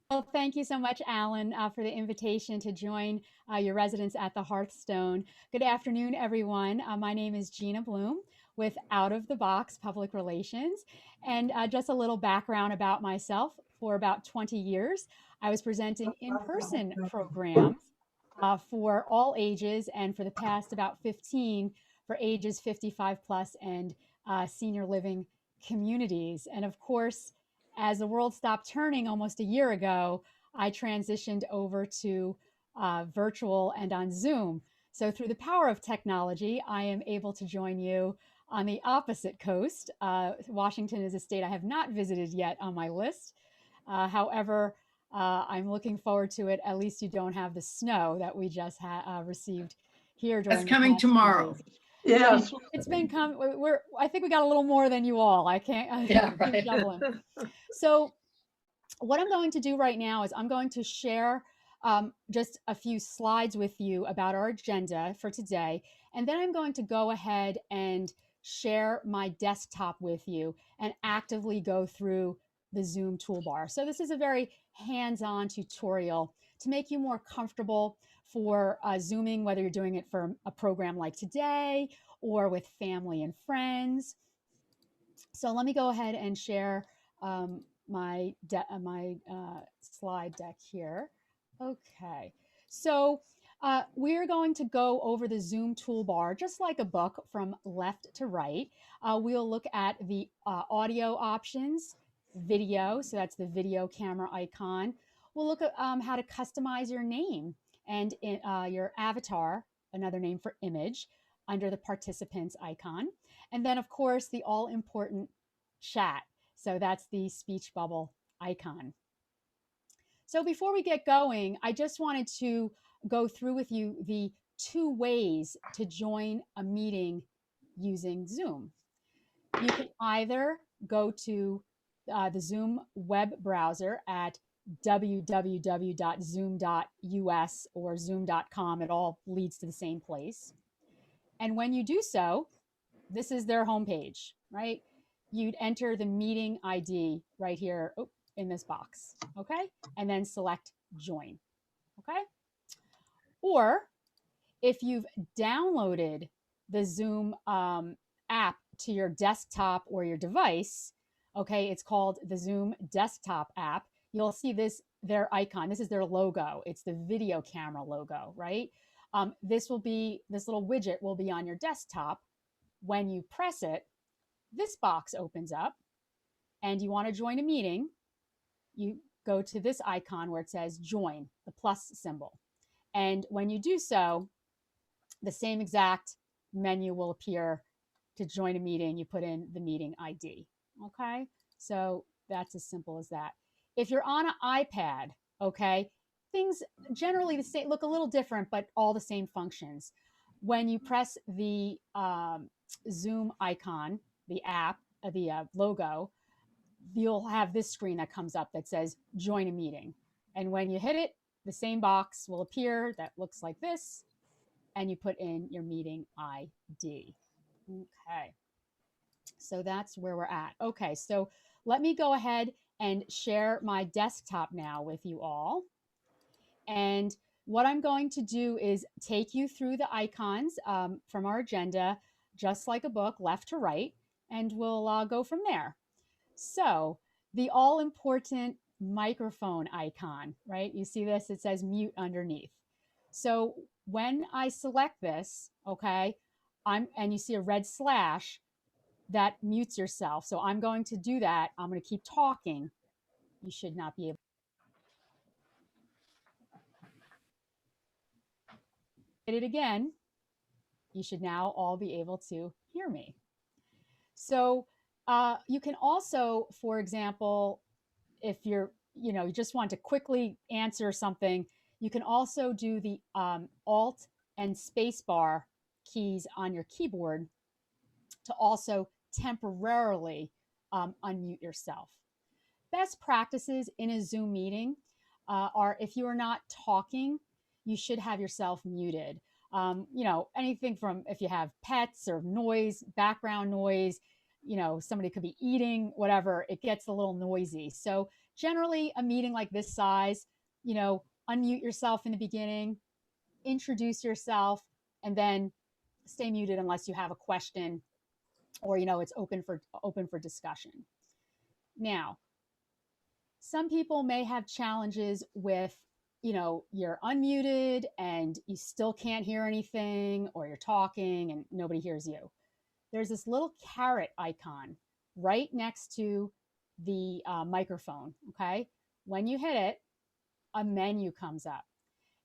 Well, thank you so much, Alan, for the invitation to join your residents at the Hearthstone. Good afternoon, everyone. My name is Gina Blume with Out of the Box Public Relations. And just a little background about myself. For about 20 years, I was presenting in person programs for all ages, and for the past about 15 for ages 55 plus and senior living communities. And of course, as the world stopped turning almost a year ago, I transitioned over to virtual and on Zoom. So, through the power of technology, I am able to join you on the opposite coast. Washington is a state I have not visited yet on my list. However, I'm looking forward to it. At least you don't have the snow that we just received here That's during the coming past few tomorrow. days. Yes. It's been coming. I think we got a little more than you all. I can't Yeah, keep right. shoveling. So what I'm going to do right now is I'm going to share just a few slides with you about our agenda for today. And then I'm going to go ahead and share my desktop with you and actively go through the Zoom toolbar. So this is a very hands-on tutorial to make you more comfortable for Zooming, whether you're doing it for a program like today or with family and friends. So let me go ahead and share my slide deck here. Okay, so we're going to go over the Zoom toolbar just like a book from left to right. We'll look at the audio options, video, so that's the video camera icon. We'll look at how to customize your name and your avatar, another name for image, under the participants icon. And then, of course, the all important chat. So that's the speech bubble icon. So before we get going, I just wanted to go through with you the two ways to join a meeting using Zoom. You can either go to the Zoom web browser at www.zoom.us or zoom.com. It all leads to the same place. And when you do so, this is their homepage, right? You'd enter the meeting ID right here in this box, okay? And then select join, okay? Or if you've downloaded the Zoom app to your desktop or your device, okay, it's called the Zoom desktop app. You'll see their icon. This is their logo. It's the video camera logo, right? This little widget will be on your desktop. When you press it, this box opens up and you want to join a meeting. You go to this icon where it says join, the plus symbol. And when you do so, the same exact menu will appear to join a meeting. You put in the meeting ID. Okay, so that's as simple as that. If you're on an iPad, okay, things generally the same, look a little different, but all the same functions. When you press the Zoom icon, the app, the logo, you'll have this screen that comes up that says join a meeting. And when you hit it, the same box will appear that looks like this, and you put in your meeting ID. Okay, so that's where we're at. Okay, so let me go ahead and share my desktop now with you all. And what I'm going to do is take you through the icons from our agenda, just like a book, left to right, and we'll go from there. So the all important microphone icon, right? You see this, it says mute underneath. So when I select this, okay, and you see a red slash, that mutes yourself. So I'm going to do that. I'm going to keep talking. You should not be able to hit it again. You should now all be able to hear me. So you can also, for example, if you just want to quickly answer something, you can also do the Alt and Spacebar keys on your keyboard to also temporarily unmute yourself. Best practices in a Zoom meeting are if you are not talking, you should have yourself muted. Anything from if you have pets or noise, background noise, somebody could be eating, whatever, it gets a little noisy. So generally a meeting like this size, unmute yourself in the beginning, introduce yourself, and then stay muted unless you have a question or it's open for discussion. Now, some people may have challenges with you're unmuted and you still can't hear anything, or you're talking and nobody hears you. There's this little caret icon right next to the microphone. Okay, when you hit it, a menu comes up.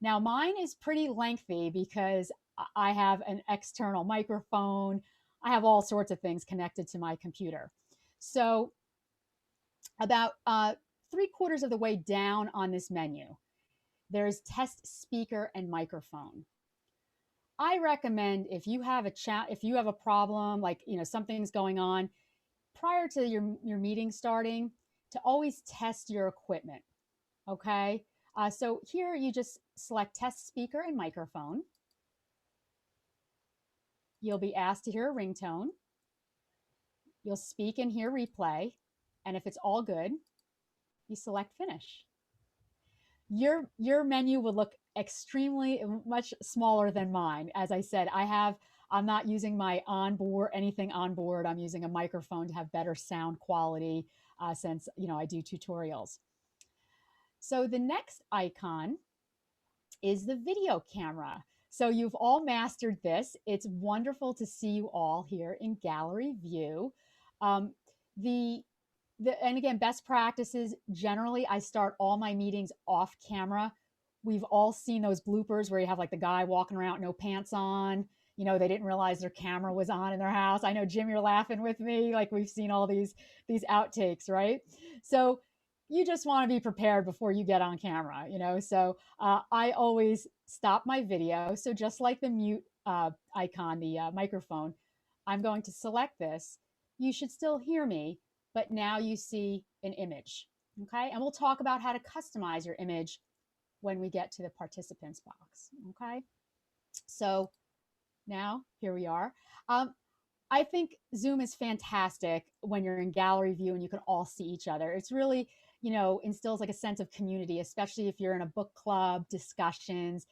Now mine is pretty lengthy because I have an external microphone. I have all sorts of things connected to my computer. So about 3/4 of the way down on this menu, there's test speaker and microphone. I recommend if you have a problem, like something's going on, prior to your meeting starting, to always test your equipment. Okay, so here you just select test speaker and microphone. You'll be asked to hear a ringtone. You'll speak and hear replay, and if it's all good, you select finish. Your menu will look extremely much smaller than mine. As I said, I'm not using my anything on board. I'm using a microphone to have better sound quality since I do tutorials. So the next icon is the video camera. So you've all mastered this. It's wonderful to see you all here in gallery view. And again, best practices, generally I start all my meetings off camera. We've all seen those bloopers where you have like the guy walking around, no pants on, they didn't realize their camera was on in their house. I know, Jim, you're laughing with me. Like, we've seen all these outtakes, right? So you just want to be prepared before you get on camera, So I always stop my video. So just like the mute icon, the microphone, I'm going to select this. You should still hear me, but now you see an image, okay? And we'll talk about how to customize your image when we get to the participants box, okay? So now here we are. I think Zoom is fantastic when you're in gallery view and you can all see each other. It's really, instills like a sense of community, especially if you're in a book club, discussions,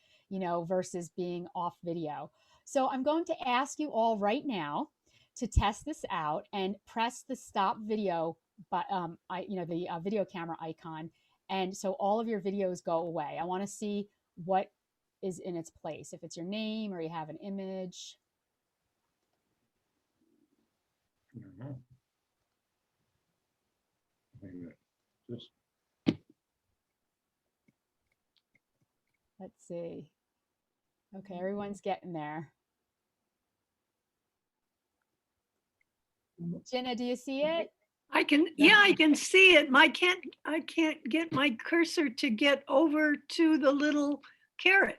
versus being off video. So I'm going to ask you all right now to test this out and press the stop video, but the video camera icon. And so all of your videos go away. I want to see what is in its place. If it's your name or you have an image. Let's see. Okay, everyone's getting there. Gina, do you see it? I can see it. I can't get my cursor to get over to the little caret.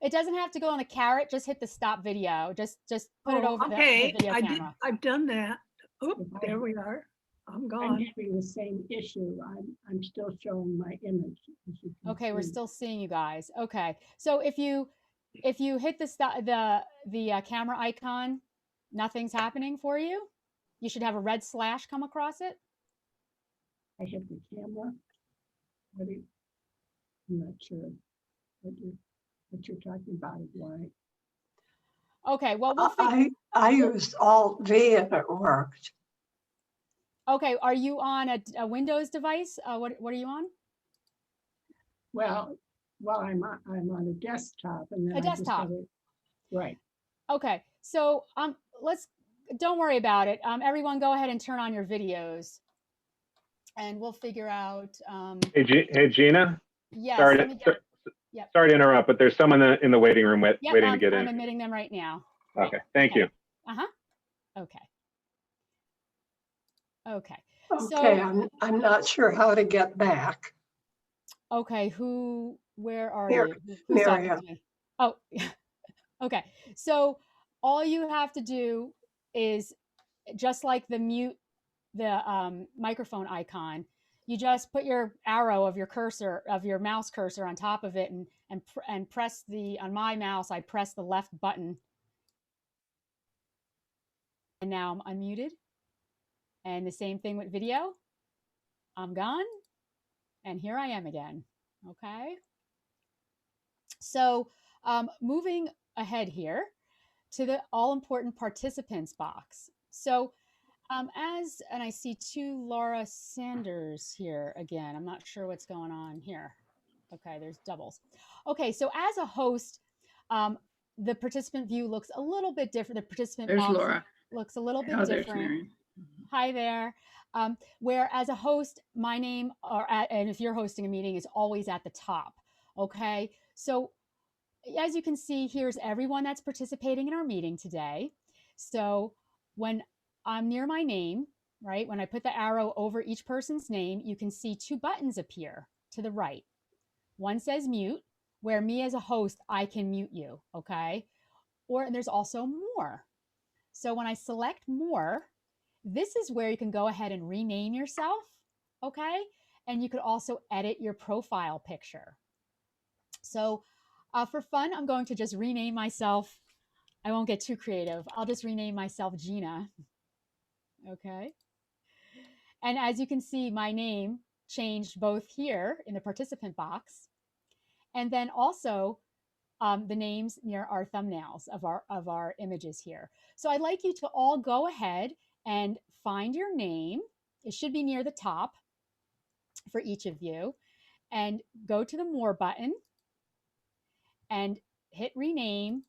It doesn't have to go on the caret. Just hit the stop video. Just put it over the video camera. I've done that. Oh, there we are. I'm gone. I'm having the same issue. I'm still showing my image. Okay, we're still seeing you guys. Okay, so if you hit the camera icon, nothing's happening for you. You should have a red slash come across it. I hit the camera. I'm not sure what you're talking about, right? Okay, well, we'll figure. I used Alt-V and it worked. Okay, are you on a Windows device? What are you on? Well, I'm on a desktop, and then a desktop. Right. Okay, so don't worry about it. Everyone, go ahead and turn on your videos, and we'll figure out. Hey, Gina. Yes. Sorry to interrupt, but there's someone in the waiting room waiting to get in. I'm admitting them right now. Okay, thank you. Okay. Okay, so, I'm not sure how to get back. Okay, where are Here, you? Who's talking to me? Oh, okay. So all you have to do is, just like the microphone icon, you just put your arrow of your mouse cursor on top of it and press on my mouse, I press the left button. And now I'm unmuted. And the same thing with video. I'm gone. And here I am again. Okay. So moving ahead here to the all important participants box. So and I see two Laura Sanders here again. I'm not sure what's going on here. Okay, there's doubles. Okay, so as a host, the participant view looks a little bit different. The participant There's box Laura. looks a little bit Oh, there's different. Mary. Hi there. Where as a host, my name, and if you're hosting a meeting, is always at the top. Okay, so as you can see, here's everyone that's participating in our meeting today. So when I'm near my name, right, when I put the arrow over each person's name, you can see two buttons appear to the right. One says mute, where me as a host, I can mute you, okay? And there's also more. So when I select more, this is where you can go ahead and rename yourself, okay? And you could also edit your profile picture. So for fun, I'm going to just rename myself. I won't get too creative. I'll just rename myself Gina. Okay. And as you can see, my name changed both here in the participant box, and then also the names near our thumbnails of our images here. So I'd like you to all go ahead and find your name. It should be near the top for each of you, and go to the More button and hit rename,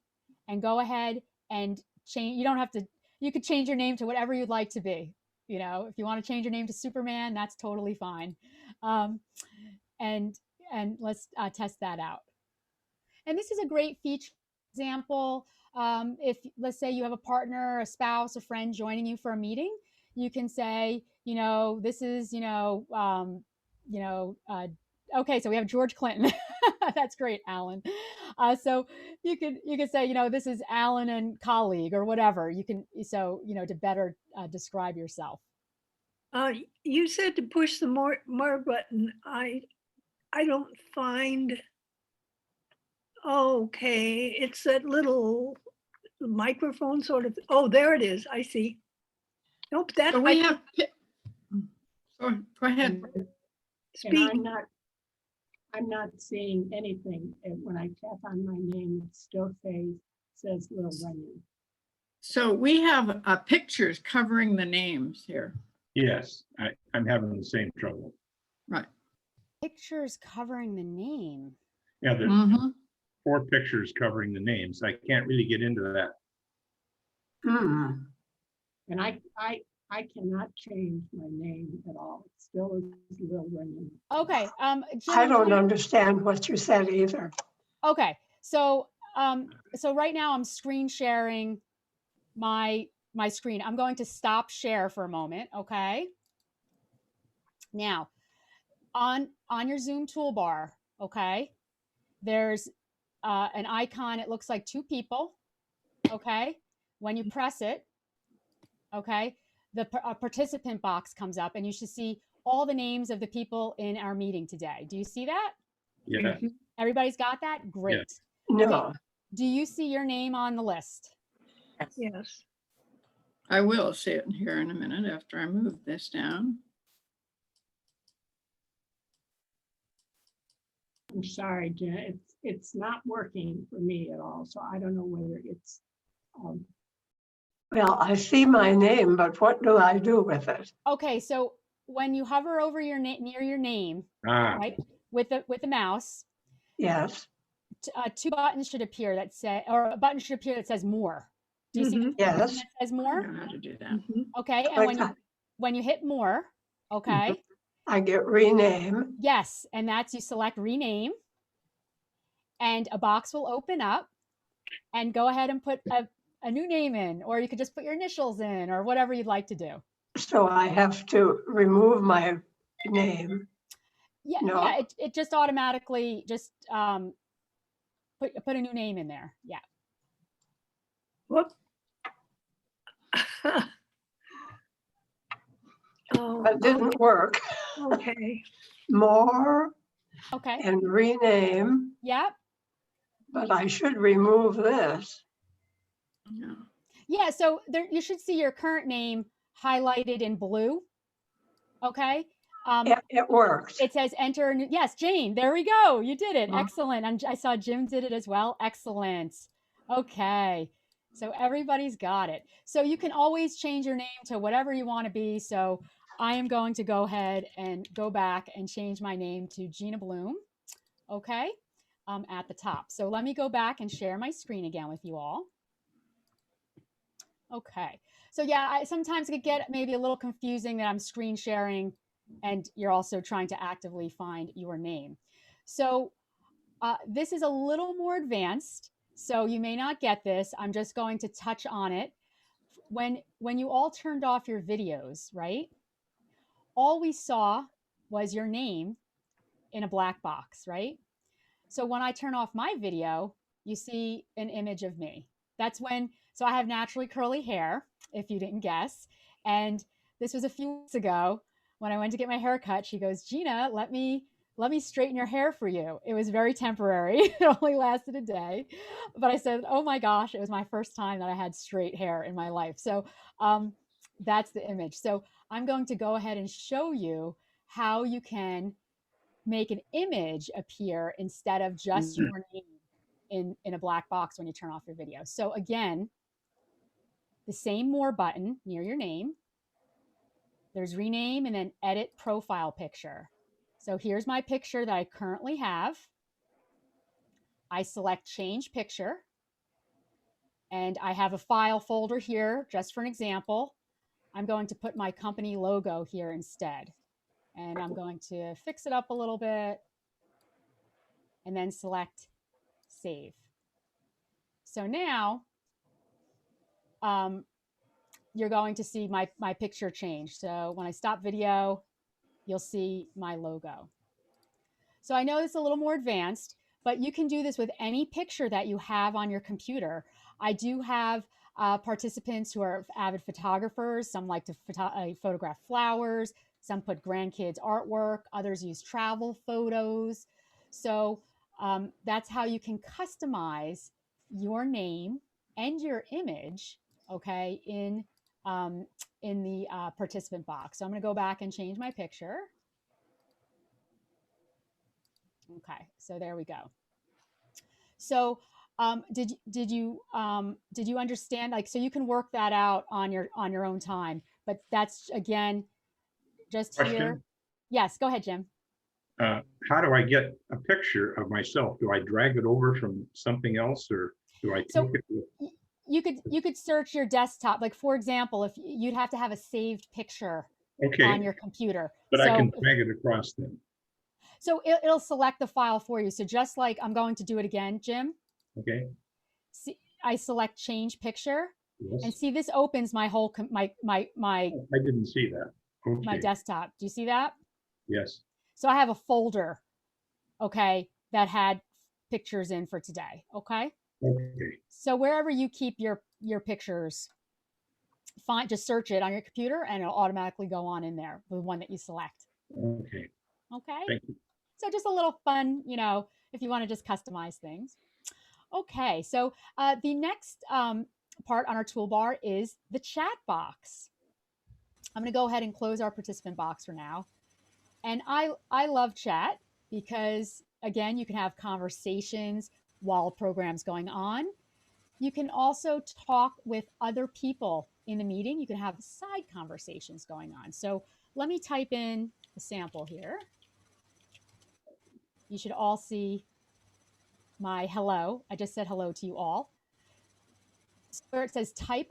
and go ahead and change. You don't have to, you could change your name to whatever you'd like to be. You know, if you want to change your name to Superman, that's totally fine. And let's test that out. And this is a great feature example. If let's say you have a partner, a spouse, a friend joining you for a meeting, you can say, you know, this is, okay, so we have George Clinton. That's great, Alan. So you could say, you know, this is Alan and colleague or whatever. You can, so, you know, to better describe yourself. You said to push the more button. I don't find. Okay, it's that little microphone sort of. Oh, there it is. I see. Nope, that So we have, go ahead. And speak. I'm not seeing anything. And when I tap on my name, it still says Little Runyon. So we have pictures covering the names here. Yes, I'm having the same trouble. Right. Pictures covering the name. Yeah, there's Mhm. 4 pictures covering the names. I can't really get into that. And I cannot change my name at all. It still is Little Runyon. Okay. I don't understand what you said either. Okay. So right now I'm screen sharing my screen. I'm going to stop share for a moment. Okay. Now, on your Zoom toolbar, okay, there's an icon. It looks like 2 people. Okay. When you press it, okay, the participant box comes up, and you should see all the names of the people in our meeting today. Do you see that? Yeah. Everybody's got that? Great. No. Okay. Do you see your name on the list? Yes. I will see it here in a minute after I move this down. I'm sorry, Jen. It's not working for me at all. So I don't know whether it's. Well, I see my name, but what do I do with it? Okay, so when you hover over your name near your name, right, with the mouse, Yes. 2 buttons should appear that say, or a button should appear that says more. Do you see the Yes. button that says I more? don't know how to do that. Okay, and when you hit more, okay, I get rename. yes, and that's, you select rename, and a box will open up, and go ahead and put a new name in, or you could just put your initials in, or whatever you'd like to do. So I have to remove my name. Yeah, No. yeah, it just automatically just put a new name in there. Yeah. Whoop. Oh, That didn't work. okay. More Okay. and rename, Yep. but I should remove this. Yeah. Yeah. So there, you should see your current name highlighted in blue. Okay. It worked. It says enter. Yes, Jane, there we go. You did it. Mhm. Excellent. And I saw Jim did it as well. Excellent. Okay. So everybody's got it. So you can always change your name to whatever you want to be. So I am going to go ahead and go back and change my name to Gina Blume. Okay. At the top. So let me go back and share my screen again with you all. Okay. So yeah, I sometimes it could get maybe a little confusing that I'm screen sharing and you're also trying to actively find your name. So this is a little more advanced, so you may not get this. I'm just going to touch on it. When you all turned off your videos, right? All we saw was your name in a black box, right? So when I turn off my video, you see an image of me. That's when, so I have naturally curly hair, if you didn't guess. And this was a few weeks ago when I went to get my hair cut. She goes, Gina, let me straighten your hair for you. It was very temporary. It only lasted a day. But I said, oh my gosh, it was my first time that I had straight hair in my life. So that's the image. So I'm going to go ahead and show you how you can make an image appear instead of just your name in a black box when you turn off your video. So again, the same more button near your name. There's rename and then edit profile picture. So here's my picture that I currently have. I select change picture. And I have a file folder here just for an example. I'm going to put my company logo here instead. And I'm going to fix it up a little bit and then select save. So now you're going to see my picture change. So when I stop video, you'll see my logo. So I know it's a little more advanced, but you can do this with any picture that you have on your computer. I do have participants who are avid photographers. Some like to photograph flowers. Some put grandkids' artwork. Others use travel photos. So that's how you can customize your name and your image, okay, in the participant box. So I'm going to go back and change my picture. Okay, so there we go. So did you understand? Like, so you can work that out on your own time, but that's again just Question? here. Yes, go ahead, Jim. How do I get a picture of myself? Do I drag it over from something else, or do I So take it? you could search your desktop. Like for example, if you'd have to have a saved picture Okay, on your computer. but So I can drag it across then. so it'll select the file for you. So just like I'm going to do it again, Jim. Okay. See, I select change picture, Yes. and see this opens my whole my Oh, I didn't see that. Okay. my desktop. Do you see that? Yes. So I have a folder, okay, that had pictures in for today. Okay. Okay. So wherever you keep your pictures, just search it on your computer, and it'll automatically go on in there, the one that you select. Okay. Okay. Thank you. So just a little fun, if you want to just customize things. Okay, so the next part on our toolbar is the chat box. I'm going to go ahead and close our participant box for now. And I love chat because, again, you can have conversations while a program's going on. You can also talk with other people in the meeting. You can have side conversations going on. So let me type in a sample here. You should all see my hello. I just said hello to you all. So where it says type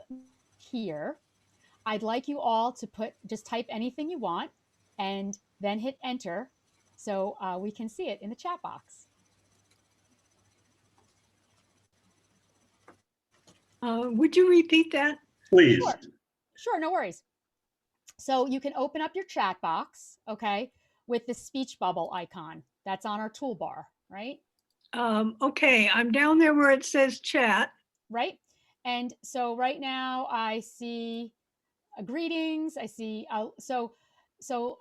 here, I'd like you all to just type anything you want and then hit enter so we can see it in the chat box. Would you repeat that? Please. Sure, no worries. So you can open up your chat box, okay, with the speech bubble icon. That's on our toolbar, right? Okay, I'm down there where it says chat. Right. And so right now I see greetings. I see, so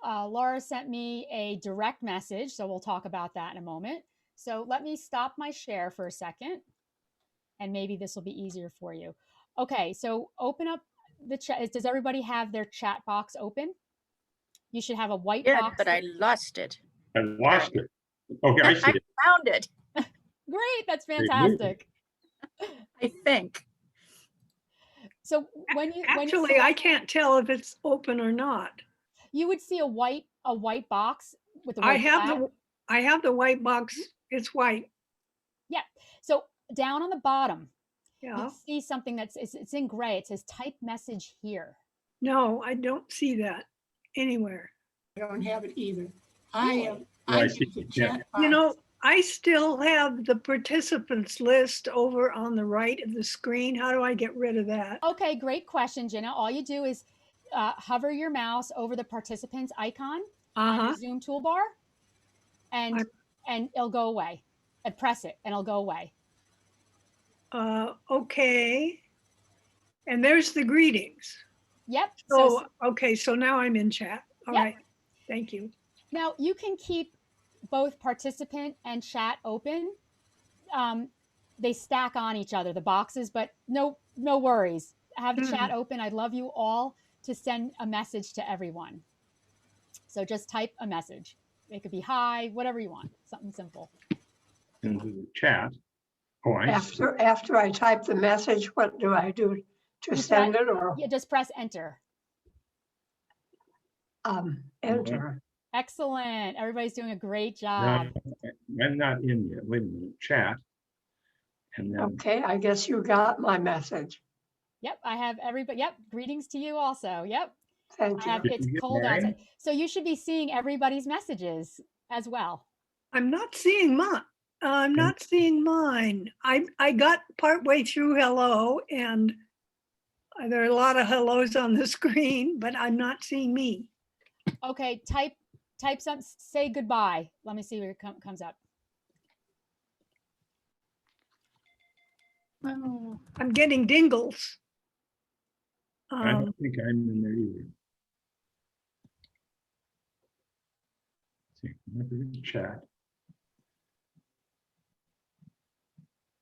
Laura sent me a direct message. So we'll talk about that in a moment. So let me stop my share for a second and maybe this will be easier for you. Okay, so open up the chat. Does everybody have their chat box open? You should have a white Yeah, box. but I lost it. I lost it. Okay, I see I it. found it, Great, that's There you go. fantastic. I think. So when you Actually, I can't tell if it's open or not. you would see a white box with the I word have chat. I have the white box. It's white. Yeah. So down on the bottom, Yeah. you'll see something it's in gray. It says type message here. No, I don't see that anywhere. I don't have it either. I am, Oh, I I see. use the Yeah. chat box. You know, I still have the participants list over on the right of the screen. How do I get rid of that? Okay, great question, Jenna. All you do is hover your mouse over the participants icon on Uh-huh. the Zoom toolbar, and it'll go away. And press it, and it'll go away. Okay. And there's the greetings. Yep. So, okay, so now I'm in chat. All Yep. right. Thank you. Now you can keep both participant and chat open. They stack on each other, the boxes, but no worries. Have the chat open. I'd love you all to send a message to everyone. So just type a message. It could be hi, whatever you want, something simple. Into the chat. Oh, I see. After I type the message, what do I do to send it or Yeah, just press enter. enter? Excellent. Everybody's doing a great No, job. I'm not in yet. Wait a minute. Chat. And then Okay, I guess you got my message. Yep, I have everybody. Yep, greetings to you also. Yep. Thank you. It's cold outside. So you should be seeing everybody's messages as well. I'm not seeing mine. I'm not seeing mine. I got partway through hello, and there are a lot of hellos on the screen, but I'm not seeing me. Okay, type some, say goodbye. Let me see what comes up. Oh, I'm getting dingles. I don't think I'm in there either. Let's see, chat.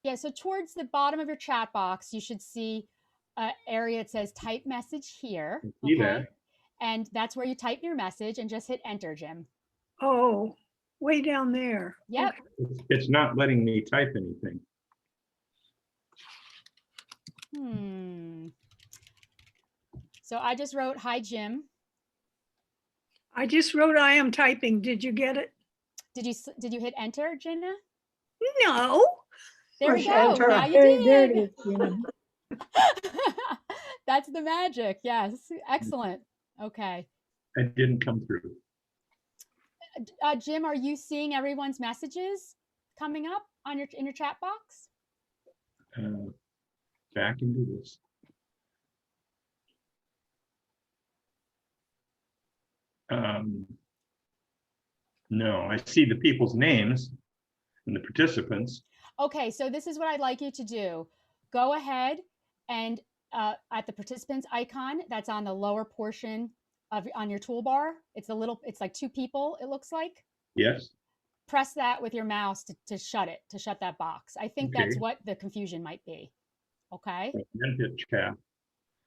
Yeah, so towards the bottom of your chat box, you should see an area that says type message here. See that? And that's where you type your message and just hit enter, Jim. Oh, way down there. Yep. Okay. It's not letting me type anything. So I just wrote, hi, Jim. I just wrote I am typing. Did you get it? Did you hit enter, Jenna? No. There we Push go. enter. Now you there it did. is, Gina. That's the magic. Yes. Excellent. Okay. It didn't come through. Jim, are you seeing everyone's messages coming up on in your chat box? Back into this. No, I see the people's names and the participants. Okay, so this is what I'd like you to do. Go ahead and at the participants icon that's on the lower portion on your toolbar, it's like two people, it looks like. Yes. Press that with your mouse to shut that box. I think that's what the confusion might be. Okay. Then hit chat.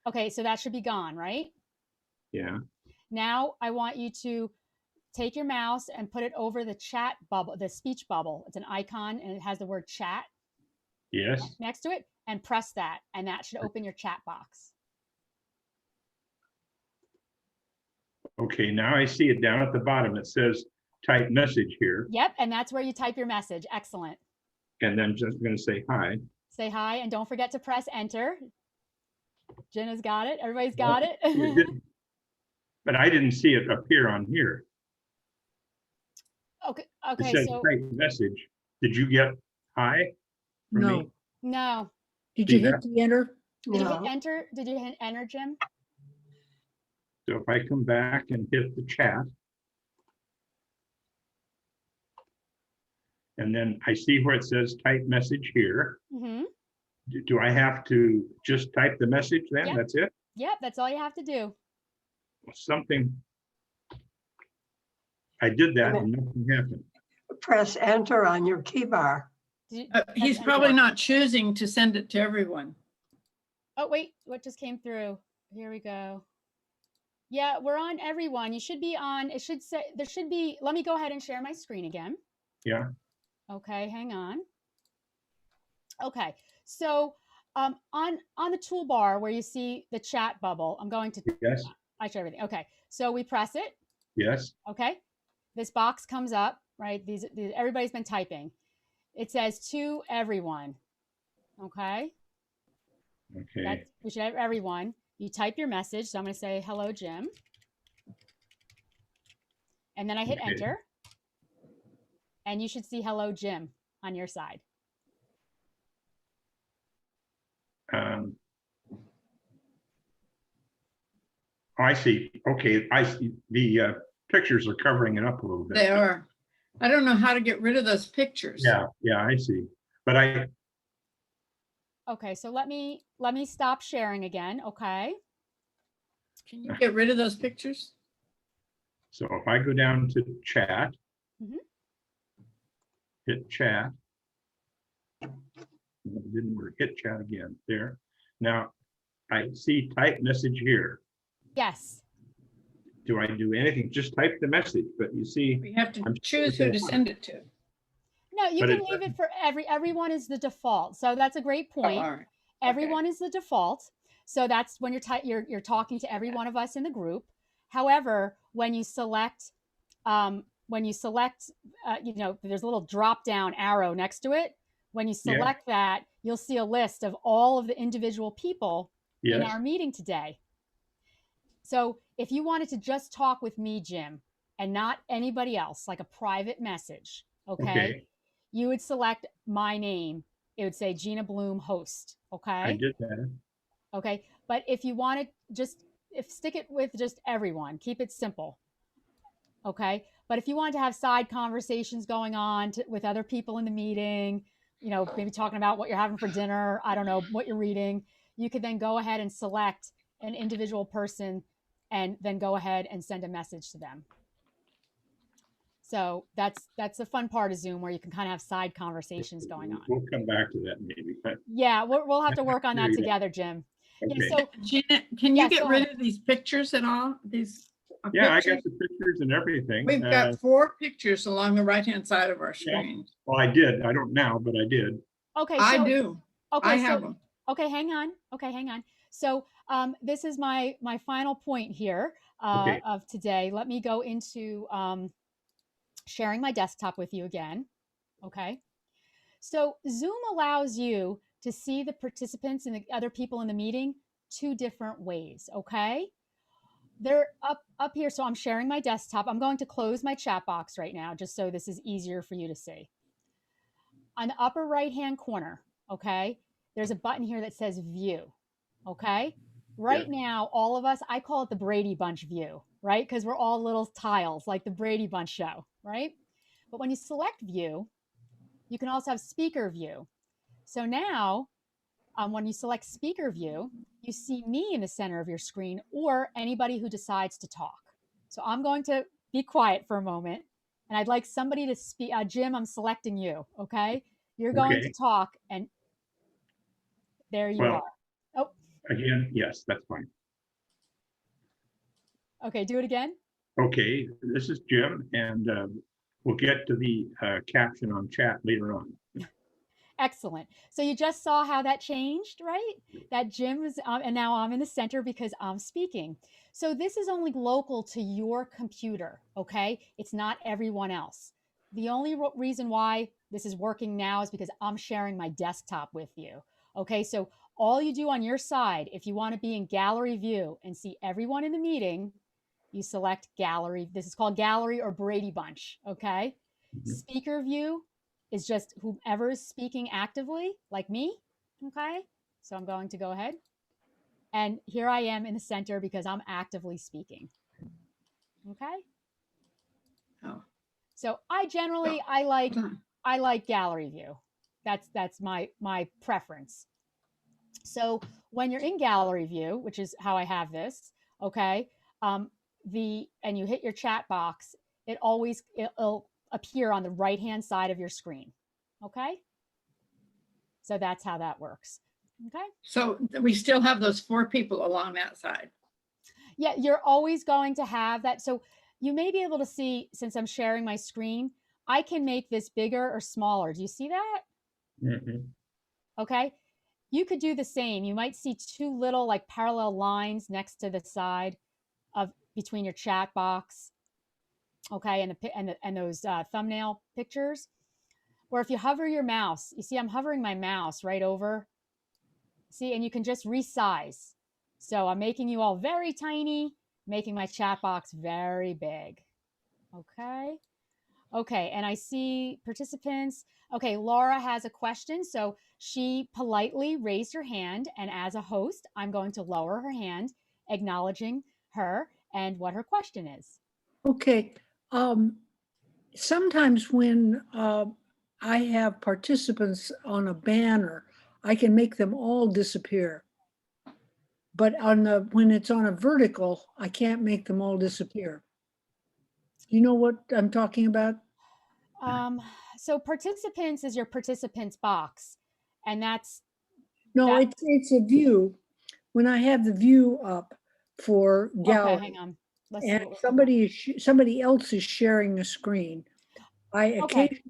Okay, so that should be gone, right? Yeah. Now I want you to take your mouse and put it over the chat bubble, the speech bubble. It's an icon and it has the word chat. Yes. Next to it, and press that, and that should open your chat box. Okay, now I see it down at the bottom. It says type message here. Yep, and that's where you type your message. Excellent. And I'm just going to say hi. Say hi, and don't forget to press enter. Jenna's got it. Everybody's got it. But I didn't see it appear on here. Okay, It says so type message. Did you get hi? from No. me? no. Did See you hit that? the enter? Did you hit No. enter? Did you hit enter, Jim? So if I come back and hit the chat. And then I see where it says type message here. Mm-hmm. Do I have to just type the message then? Yep. That's it? Yep, that's all you have to do. Something. I did that and nothing happened. Press enter on your key bar. Did you He's press probably enter? not choosing to send it to everyone. Oh, wait, what just came through? Here we go. Yeah, we're on everyone. You should be on, it should say, there should be, let me go ahead and share my screen again. Yeah, Okay, hang on. Okay, so on the toolbar where you see the chat bubble, I'm going to, yes, I show everything. Okay, so we press it. yes, Okay, this box comes up, right? These everybody's been typing. It says to everyone. Okay, okay, we should have everyone. You type your message. So I'm going to say hello, Jim, and then I hit okay. enter, and you should see hello, Jim on your side. Oh, I see. Okay, I see. The pictures are covering it up a little bit. They are. I don't know how to get rid of those pictures. Yeah, yeah, I see. But Okay, so let me stop sharing again. Okay. Can you get rid of those pictures? so if I go down to chat, Mhm. hit chat. It didn't work. Hit chat again. There. Now I see type message here. Yes. Do I do anything? Just type the message, but you see, We have to I'm choose who to send it to. No, you But can it leave it for everyone is the default. So that's a great Oh, point. all right. Everyone is the default. So that's when you're talking to every one of us in the group. However, when you select, you know, there's a little drop down arrow next to it. When you Yeah. select that, you'll see a list of all of the individual people in yes, our meeting today. So if you wanted to just talk with me, Jim, and not anybody else, like a private message, okay. You would select my name. It would say Gina Blume host. Okay. I did that. Okay. But if you wanted stick it with just everyone, keep it simple. Okay. But if you want to have side conversations going on with other people in the meeting, you know, maybe talking about what you're having for dinner, I don't know, what you're reading, you could then go ahead and select an individual person and then go ahead and send a message to them. So that's the fun part of Zoom, where you can kind of have side conversations going on. We'll come back to that maybe. But Yeah, we'll have to work on that Yeah. together, Jim. okay. Yeah, so Gina, can you Yes, get go rid ahead. of these pictures at all? These Yeah, I pictures? got the pictures and everything. We've got 4 pictures along the right-hand side of our screen. Well, I did. I don't now, but I did. okay, I so do. okay, I so have them. okay, hang on. Okay, hang on. So this is my final point here Okay. of today. Let me go into sharing my desktop with you again. Okay. So Zoom allows you to see the participants and the other people in the meeting 2 different ways. Okay. They're up here. So I'm sharing my desktop. I'm going to close my chat box right now, just so this is easier for you to see. On the upper right-hand corner, okay, there's a button here that says view. Okay. Right now, all of us, I call it the Brady Bunch view, right? Because we're all little tiles like the Brady Bunch show, right? But when you select view, you can also have speaker view. So now, when you select speaker view, you see me in the center of your screen or anybody who decides to talk. So I'm going to be quiet for a moment, and I'd like somebody to speak. Jim, I'm selecting you, okay? You're going to talk, and there you Well, are. Oh, again, yes, that's fine. okay, do it again. Okay, this is Jim, and we'll get to the caption on chat later on. Excellent. So you just saw how that changed, right? That Jim was, and now I'm in the center because I'm speaking. So this is only local to your computer, okay? It's not everyone else. The only reason why this is working now is because I'm sharing my desktop with you, okay? So all you do on your side, if you want to be in gallery view and see everyone in the meeting, you select gallery. This is called gallery or Brady Bunch, okay? Speaker view is just whomever is speaking actively, like me, okay? So I'm going to go ahead. And here I am in the center because I'm actively speaking, okay? Oh. So I like gallery view. That's my preference. So when you're in gallery view, which is how I have this, okay, and you hit your chat box, it'll appear on the right-hand side of your screen. Okay. So that's how that works. Okay. So we still have those 4 people along that side. Yeah, you're always going to have that. So you may be able to see, since I'm sharing my screen, I can make this bigger or smaller. Do you see that? Mhm. Okay. You could do the same. You might see two little like parallel lines next to the side of between your chat box. Okay. And those thumbnail pictures. Or if you hover your mouse, you see I'm hovering my mouse right over. See, and you can just resize. So I'm making you all very tiny, making my chat box very big. Okay. Okay. And I see participants. Okay. Laura has a question. So she politely raised her hand. And as a host, I'm going to lower her hand, acknowledging her and what her question is. Okay. Sometimes when I have participants on a banner, I can make them all disappear. But when it's on a vertical, I can't make them all disappear. You know what I'm talking about? So participants is your participants box. And that's No, that. it's a view. When I have the view up for Okay. gallery, Hang on. Let's see and what we're looking at. somebody else is sharing a screen, I Okay.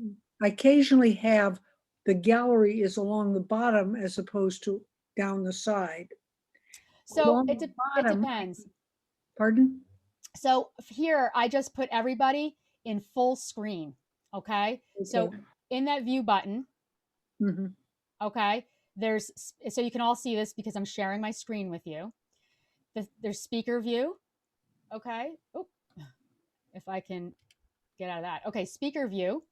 occasionally have the gallery is along the bottom as opposed to down the side. So Along it the bottom, depends. pardon? So here I just put everybody in full screen. Okay. So Okay. in that view button, Mhm. okay, so you can all see this because I'm sharing my screen with you. There's speaker view. Okay. Oh, if I can get out of that. Okay. Speaker view.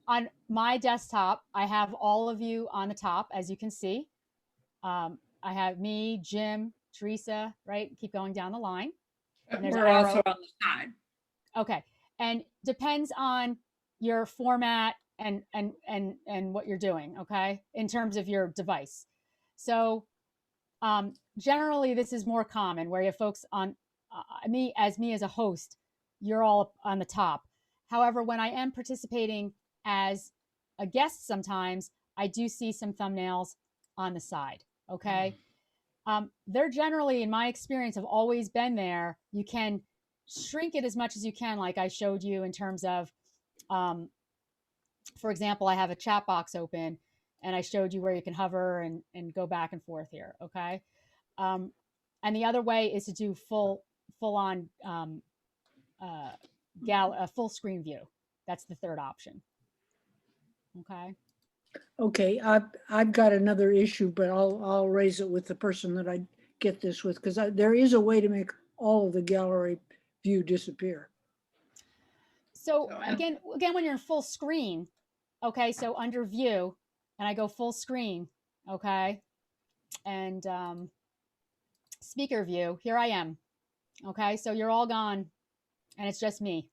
On my desktop, I have all of you on the top, as you can see. I have me, Jim, Teresa, right? Keep going down the line. And there's We're an also arrow. on the side. Okay. And depends on your format and what you're doing, okay? In terms of your device. So generally this is more common where you have folks on me as a host, you're all on the top. However, when I am participating as a guest sometimes, I do see some thumbnails on the side, okay? They're generally, in my experience, have always been there. You can shrink it as much as you can, like I showed you in terms of, for example, I have a chat box open and I showed you where you can hover and go back and forth here, okay? And the other way is to do full on full screen view. That's the third option. Okay. Okay, I've got another issue, but I'll raise it with the person that I get this with, because there is a way to make all of the gallery view disappear. So again, when you're in full screen, okay, so under view, and I go full screen, okay, and speaker view, here I am, okay, so you're all gone, and it's just me.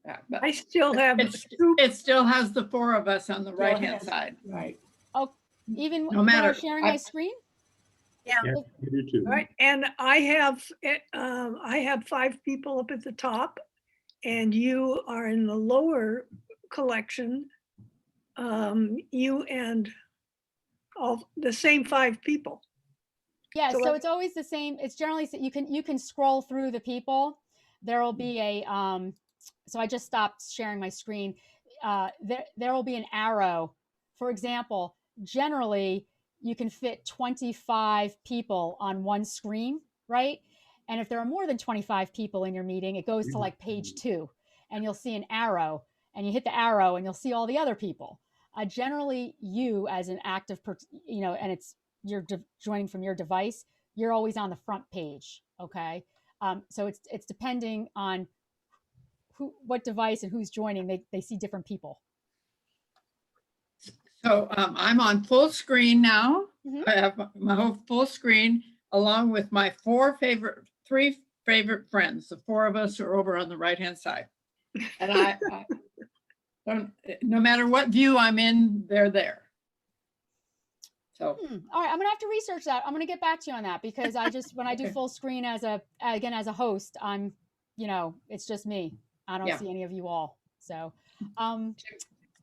Yeah, but I still have two. it still has the four of us on the right hand has- side. Right. Oh, even No when matter- I'm sharing my screen? Yeah, you do too. Right, and I have 5 people up at the top, and you are in the lower collection. You and all the same 5 people. Yeah, So so it's always the same. It's generally, you can scroll through the people. There will be a so I just stopped sharing my screen. There will be an arrow. For example, generally you can fit 25 people on one screen, right? And if there are more than 25 people in your meeting, it goes to like page 2, and you'll see an arrow, and you hit the arrow, and you'll see all the other people. Generally, you as an active, and it's you're joining from your device, you're always on the front page. Okay. So it's depending on what device and who's joining, they see different people. So I'm on full screen now. Mhm. I have my whole full screen along with my three favorite friends. The 4 of us are over on the right hand side. And I don't, no matter what view I'm in, they're there. So All right, I'm gonna have to research that. I'm gonna get back to you on that, because I just when I do Okay. full screen as a host, I'm it's just me. I don't see any of you all. So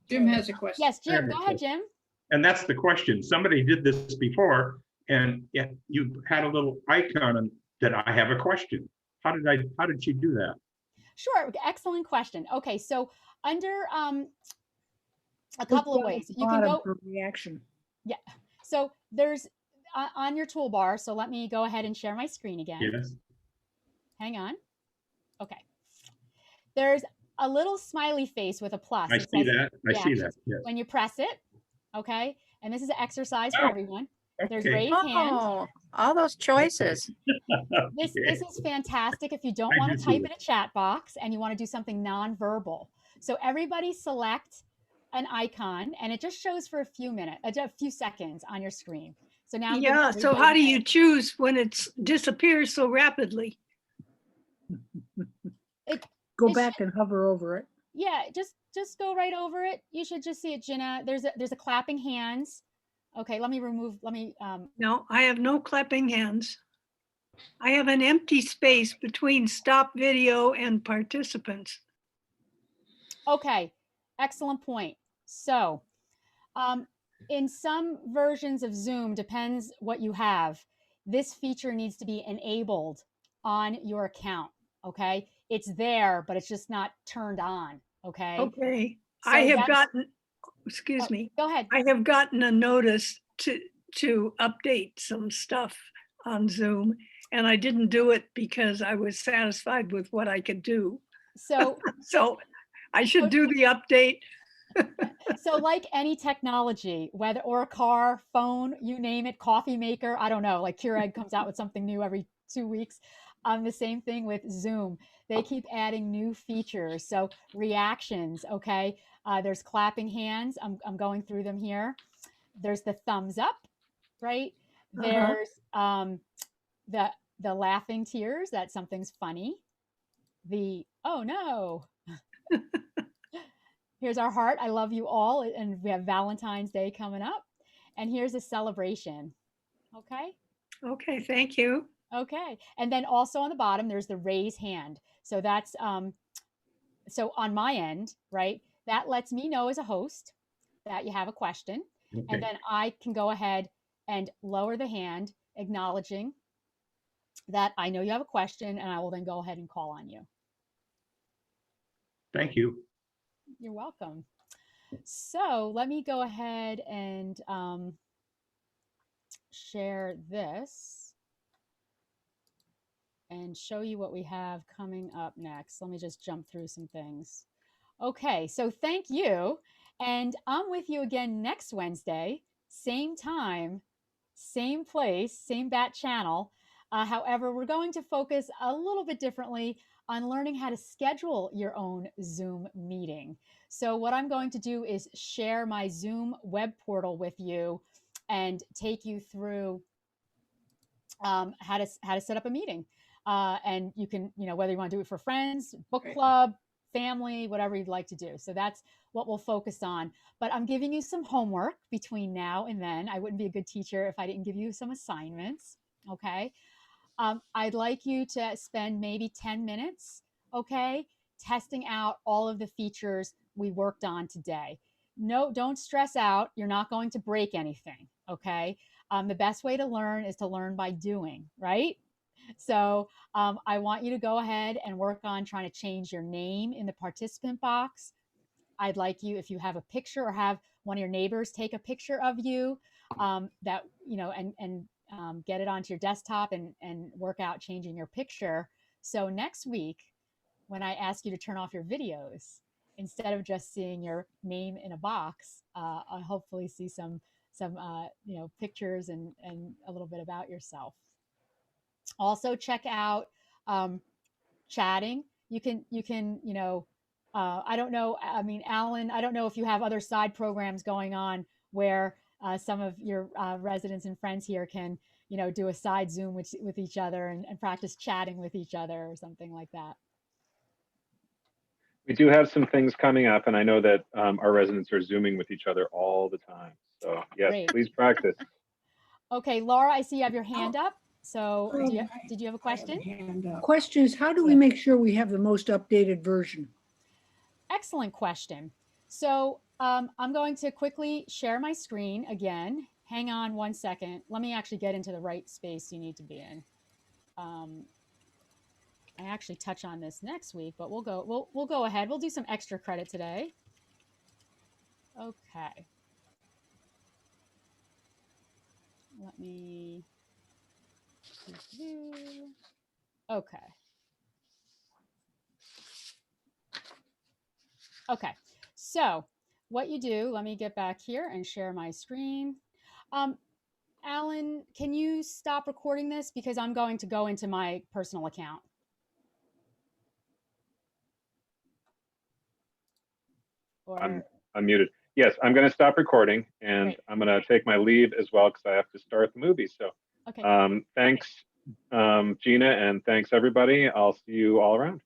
Jim has a question. yes, Jim, go ahead, Jim. And that's the question. Somebody did this before And yeah, you had a little icon that I have a question. How did she do that? Sure, excellent question. Okay, so under a couple of ways. You can go for reaction. Yeah. So there's on your toolbar. So let me go ahead and share my screen again. Yes. Hang on. Okay. There's a little smiley face with a plus. I It see says that. I see that. reactions. Yes. When you press it, okay, and this is an exercise for Oh, everyone. There's okay. raise hand. Oh, all those choices. This is fantastic if you don't I want do to see type that. in a chat box and you want to do something nonverbal. So everybody select an icon and it just shows for a few minutes, a few seconds on your screen. So now I'm giving Yeah, so how do you choose when it disappears so rapidly? Go back and hover over it. Yeah, just go right over it. You should just see it, Gina. There's a clapping hands. Okay, let me No, I have no clapping hands. I have an empty space between stop video and participants. okay, excellent point. So, in some versions of Zoom, depends what you have, this feature needs to be enabled on your account. Okay, it's there, but it's just not turned on. Okay. Okay, So I have that's- gotten, excuse me, Go ahead. I have gotten a notice to update some stuff on Zoom, and I didn't do it because I was satisfied with what I could do. So So I should do the update. so like any technology, whether or a car, phone, you name it, coffee maker, I don't know, like Keurig comes out with something new every 2 weeks. The same thing with Zoom. They keep adding new features. So reactions, okay. There's clapping hands. I'm going through them here. There's the thumbs up, right? There's the laughing tears, that something's funny. The oh no. Here's our heart. I love you all. And we have Valentine's Day coming up. And here's a celebration. Okay. Okay, thank you. Okay. And then also on the bottom, there's the raise hand. So that's, so on my end, right, that lets me know as a host that you have a question. Okay. And then I can go ahead and lower the hand, acknowledging that I know you have a question, and I will then go ahead and call on you. Thank you. You're welcome. So let me go ahead and share this and show you what we have coming up next. Let me just jump through some things. Okay, so thank you. And I'm with you again next Wednesday, same time, same place, same bat channel. However, we're going to focus a little bit differently on learning how to schedule your own Zoom meeting. So what I'm going to do is share my Zoom web portal with you and take you through how to set up a meeting. And you can, whether you want to do it for friends, book club, family, whatever you'd like to do. So that's what we'll focus on. But I'm giving you some homework between now and then. I wouldn't be a good teacher if I didn't give you some assignments. Okay. I'd like you to spend maybe 10 minutes, okay, testing out all of the features we worked on today. No, don't stress out. You're not going to break anything, okay? The best way to learn is to learn by doing, right? So I want you to go ahead and work on trying to change your name in the participant box. I'd like you, if you have a picture or have one of your neighbors take a picture of you, that, and get it onto your desktop and work out changing your picture. So next week, when I ask you to turn off your videos, instead of just seeing your name in a box, I'll hopefully see some pictures and a little bit about yourself. Also check out chatting. You can I don't know. I mean, Alan, I don't know if you have other side programs going on where some of your residents and friends here can, do a side Zoom with each other and practice chatting with each other or something like that. We do have some things coming up, and I know that our residents are Zooming with each other all the time. So yes, Great. Please practice. Okay, Laura, I see you have your hand up. So did you have a question? Question is, how do we make sure we have the most updated version? Excellent question. So I'm going to quickly share my screen again. hang on one second. Let me actually get into the right space you need to be in. I actually touch on this next week, but we'll go ahead. We'll do some extra credit today. Okay. Let me. Okay. Okay. So what you do, let me get back here and share my screen. Alan, can you stop recording this because I'm going to go into my personal account? Or I'm muted. Yes, I'm going to stop recording, and Great. I'm going to take my leave as well because I have to start the movie. So okay. thanks, Gina, and thanks everybody. I'll see you all around.